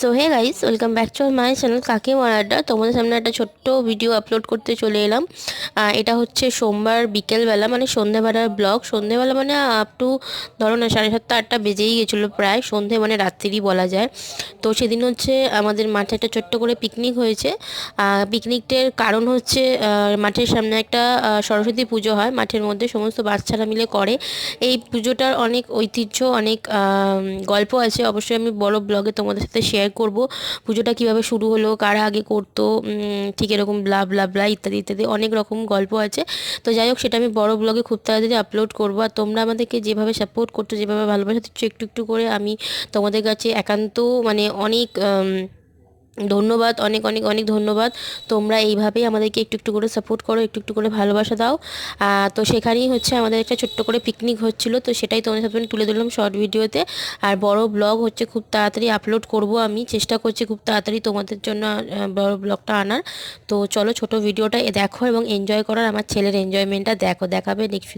So hey guys, welcome back to my channel কাকিমার আড্ডা। তোমাদের সামনে একটা ছোট্ট ভিডিও আপলোড করতে চলে এলাম। এটা হচ্ছে সোমবার বিকেলবেলা, মানে সন্ধেবেলার ব্লগ। সন্ধেবেলা মানে আপ টু ধরো না 7:30-8টা বেজেই গেছিলো, প্রায় সন্ধে মানে রাত্রিরই বলা যায়। তো সেদিন হচ্ছে আমাদের মাঠে একটা ছোট্ট করে পিকনিক হয়েছে। পিকনিকটার কারণ হচ্ছে মাঠের সামনে একটা সরস্বতী পুজো হয়, মাঠের মধ্যে সমস্ত বাচ্চারা মিলে করে। এই পুজোটার অনেক ঐতিহ্য, অনেক গল্প আছে। অবশ্যই আমি বড় ব্লগে তোমাদের সাথে শেয়ার করব পুজোটা কিভাবে শুরু হলো, কারা আগে করতো, ঠিক এরকম ব্লা ব্লা ব্লা ইত্যাদি ইত্যাদি অনেক রকম গল্প আছে। তো যাই হোক, সেটা আমি বড় ব্লগে খুব তাড়াতাড়ি আপলোড করবো। আর তোমরা আমাদেরকে যেভাবে সাপোর্ট করছো, যেভাবে ভালোবাসা দিচ্ছ একটু একটু করে, আমি তোমাদের কাছে একান্ত মানে অনেক ধন্যবাদ, অনেক অনেক অনেক ধন্যবাদ। তোমরা এইভাবেই আমাদেরকে একটু একটু করে সাপোর্ট করো, একটু একটু করে ভালোবাসা দাও। তো সেখানেই হচ্ছে আমাদের একটা ছোট্ট করে পিকনিক হচ্ছিল, তো সেটাই তোমাদের সাথে তুলে ধরলাম শর্ট ভিডিওতে। আর বড় ব্লগ হচ্ছে খুব তাড়াতাড়ি আপলোড করব, আমি চেষ্টা করছি খুব তাড়াতাড়ি তোমাদের জন্য বড় ব্লগটা আনার। তো চলো ছোট ভিডিওটা দেখো এবং এনজয় করো, আর আমার ছেলের এনজয়মেন্টটা দেখো, দেখাবে নেক্সট।